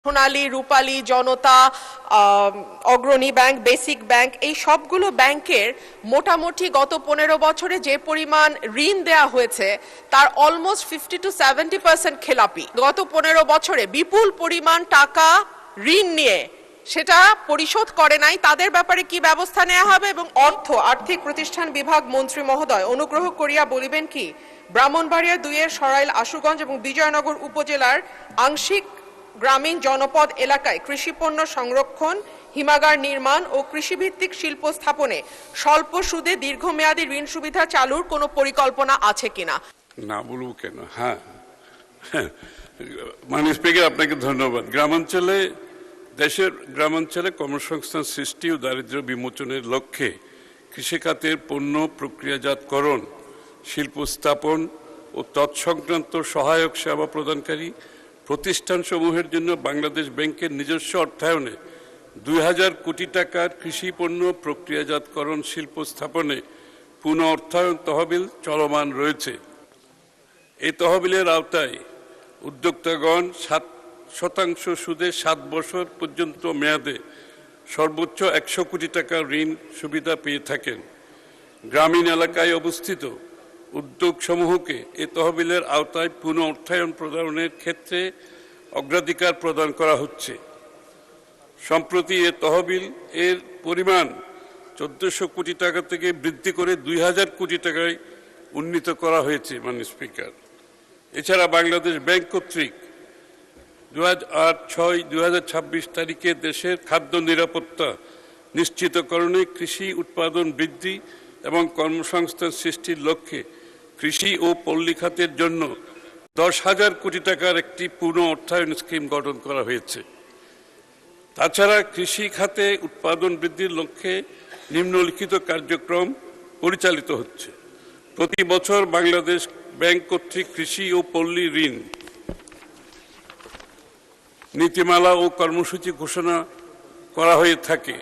সোনালী, রূপালী, জনতা, অগ্রণী bank, basic bank, এই সবগুলো ব্যাংকের মোটামুটি গত 15 বছরে যে পরিমাণ ঋণ দেয়া হয়েছে তার অলমোস্ট 50 to 70% খেলাপি। গত 15 বছরে বিপুল পরিমাণ টাকা ঋণ নিয়ে সেটা পরিশোধ করে নাই, তাদের ব্যাপারে কি ব্যবস্থা নেওয়া হবে? এবং আর্থিক প্রতিষ্ঠান বিভাগ মন্ত্রী মহোদয় অনুগ্রহ করিয়া বলিবেন কি ব্রাহ্মণবাড়িয়া 2-এর সরাইল, আশুগঞ্জ এবং বিজয়নগর উপজেলার আংশিক গ্রামীণ জনপদ এলাকায় কৃষিপণ্য সংরক্ষণ, হিমাগার নির্মাণ ও কৃষিভিত্তিক শিল্প স্থাপনে স্বল্প সুদে দীর্ঘমেয়াদী ঋণ সুবিধা চালুর কোনো পরিকল্পনা আছে কিনা? না বলবো কেন? হ্যাঁ, মাননীয় স্পিকার, আপনাকে ধন্যবাদ। দেশের গ্রামাঞ্চলে কর্মসংস্থান সৃষ্টি ও দারিদ্র্য বিমোচনের লক্ষ্যে কৃষিখাতের পণ্য প্রক্রিয়াজাতকরণ, শিল্প স্থাপন ও তৎসংক্রান্ত সহায়ক সেবা প্রদানকারী প্রতিষ্ঠানসমূহের জন্য বাংলাদেশ ব্যাংকের নিজস্ব অর্থায়নে 2000 কোটি টাকার কৃষি পণ্য প্রক্রিয়াজাতকরণ শিল্প স্থাপনে পুনঃ অর্থায়ন তহবিল চলমান রয়েছে। এই তহবিলের আওতায় উদ্যোক্তাগণ 7% সুদে 7 বছর পর্যন্ত মেয়াদে সর্বোচ্চ 100 কোটি টাকা ঋণ সুবিধা পেয়ে থাকেন। গ্রামীণ এলাকায় অবস্থিত উদ্যোগসমূহকে এ তহবিলের আওতায় পুনঃ অর্থায়ন প্রদানের ক্ষেত্রে অগ্রাধিকার প্রদান করা হচ্ছে। সম্প্রতি এ তহবিল এর পরিমাণ 1400 কোটি টাকা থেকে বৃদ্ধি করে 2000 কোটি টাকায় উন্নীত করা হয়েছে। মাননীয় স্পিকার, এছাড়া বাংলাদেশ ব্যাংক কর্তৃক 2008-6-2026 তারিখে দেশের খাদ্য নিরাপত্তা নিশ্চিতকরণে কৃষি উৎপাদন বৃদ্ধি এবং কর্মসংস্থান সৃষ্টির লক্ষ্যে কৃষি ও পল্লী খাতের জন্য 10,000 কোটি টাকার একটি পুনঃ অর্থায়ন স্কিম গঠন করা হয়েছে। তাছাড়া কৃষি খাতে উৎপাদন বৃদ্ধির লক্ষ্যে নিম্নলিখিত কার্যক্রম পরিচালিত হচ্ছে। প্রতি বছর বাংলাদেশ ব্যাংক কর্তৃক কৃষি ও পল্লী ঋণ নীতিমালা ও কর্মসূচি ঘোষণা করা হয়ে থাকে।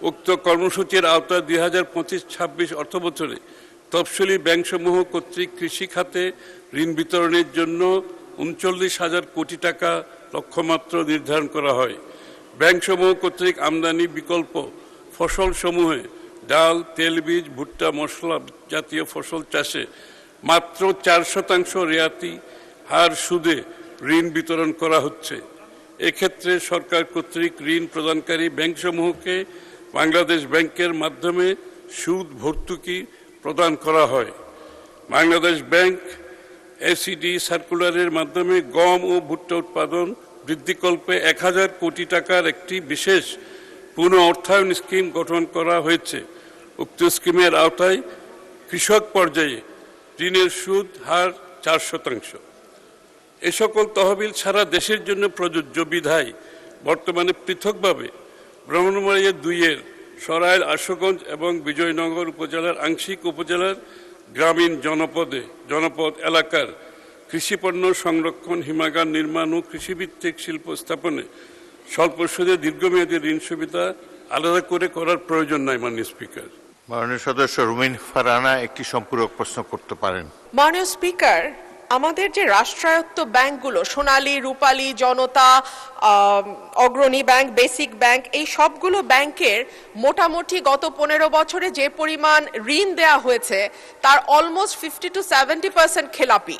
উক্ত কর্মসূচির আওতায় 2025-26 অর্থবছরে তফসিলি ব্যাংকসমূহ কর্তৃক কৃষি খাতে ঋণ বিতরণের জন্য 39,000 কোটি টাকা লক্ষ্যমাত্রা নির্ধারণ করা হয়। ব্যাংকসমূহ কর্তৃক আমদানি বিকল্প ফসলসমূহে ডাল, তেলবীজ, ভুট্টা, মশলা জাতীয় ফসল চাষে মাত্র 4% রেয়াতি হার সুদে ঋণ বিতরণ করা হচ্ছে। এক্ষেত্রে সরকার কর্তৃক ঋণ প্রদানকারী ব্যাংকসমূহকে বাংলাদেশ ব্যাংকের মাধ্যমে সুদ ভর্তুকি প্রদান করা হয়। বাংলাদেশ ব্যাংক এসিডি সার্কুলারের মাধ্যমে গম ও ভুট্টা উৎপাদন বৃদ্ধিকল্পে 1000 কোটি টাকার একটি বিশেষ পুনঃ অর্থায়ন স্কিম গঠন করা হয়েছে। উক্ত স্কিমের আওতায় কৃষক পর্যায়ে ঋণের সুদ হার 4%। এ সকল তহবিল সারা দেশের জন্য প্রযোজ্য বিধায় বর্তমানে পৃথকভাবে ব্রাহ্মণবাড়িয়া 2-এর সরাইল, আশুগঞ্জ এবং বিজয়নগর উপজেলার আংশিক উপজেলার গ্রামীণ জনপদ এলাকার কৃষিপণ্য সংরক্ষণ, হিমাগার নির্মাণ ও কৃষিভিত্তিক শিল্প স্থাপনে স্বল্প সুদে দীর্ঘমেয়াদী ঋণ সুবিধা আলাদা করে করার প্রয়োজন নাই। মাননীয় স্পিকার, মাননীয় সদস্য রুমিন ফারহানা একটি সম্পূরক প্রশ্ন করতে পারেন। মাননীয় স্পিকার, আমাদের যে রাষ্ট্রায়ত্ত ব্যাংকগুলো সোনালী, রূপালী, জনতা, অগ্রণী ব্যাংক, বেসিক ব্যাংক, এই সবগুলো ব্যাংকের মোটামুটি গত 15 বছরে যে পরিমাণ ঋণ দেয়া হয়েছে তার অলমোস্ট 50 to 70% খেলাপি।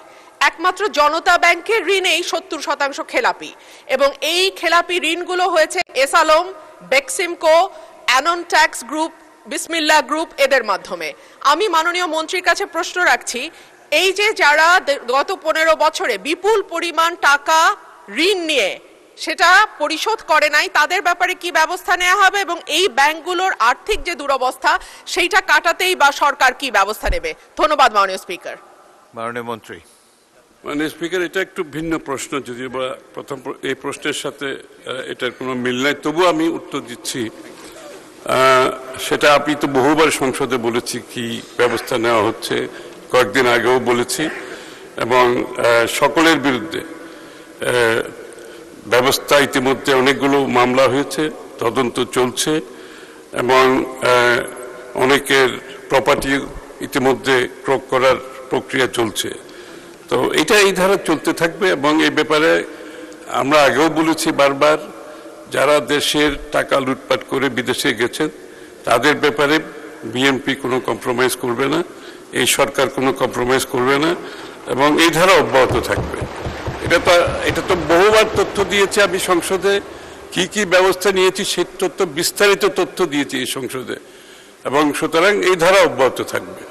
একমাত্র জনতা ব্যাংকের ঋণেই 70% খেলাপি এবং এই খেলাপি ঋণগুলো হয়েছে এসালম, বেক্সিমকো, অ্যাননট্যাক্স গ্রুপ, বিসমিল্লাহ গ্রুপ এদের মাধ্যমে। আমি মাননীয় মন্ত্রীর কাছে প্রশ্ন রাখছি, এই যে যারা গত 15 বছরে বিপুল পরিমাণ টাকা ঋণ নিয়ে সেটা পরিশোধ করে নাই, তাদের ব্যাপারে কি ব্যবস্থা নেওয়া হবে? এবং এই ব্যাংকগুলোর আর্থিক যে দুরবস্থা সেইটা কাটাতেই বা সরকার কি ব্যবস্থা নেবে? ধন্যবাদ মাননীয় স্পিকার। মাননীয় মন্ত্রী। মাননীয় স্পিকার, এটা একটু ভিন্ন প্রশ্ন, যদিও বা প্রথম এই প্রশ্নের সাথে এটার কোনো মিল নাই, তবু আমি উত্তর দিচ্ছি। সেটা আমি তো বহুবার সংসদে বলেছি কি ব্যবস্থা নেওয়া হচ্ছে, কয়েকদিন আগেও বলেছি, এবং সকলের বিরুদ্ধে ব্যবস্থা ইতিমধ্যে অনেকগুলো মামলা হয়েছে, তদন্ত চলছে এবং অনেকের প্রপার্টি ইতিমধ্যে ক্রয় করার প্রক্রিয়া চলছে। তো এটা এই ধারা চলতে থাকবে এবং এই ব্যাপারে আমরা আগেও বলেছি বারবার, যারা দেশের টাকা লুটপাট করে বিদেশে গেছেন তাদের ব্যাপারে বিএনপি কোনো কম্প্রোমাইজ করবে না, এই সরকার কোনো কম্প্রোমাইজ করবে না, এবং এই ধারা অব্যাহত থাকবে। এটা তো বহুবার তথ্য দিয়েছে আমি সংসদে, কি কি ব্যবস্থা নিয়েছি সেই তথ্য, বিস্তারিত তথ্য দিয়েছি এই সংসদে, এবং সুতরাং এই ধারা অব্যাহত থাকবে।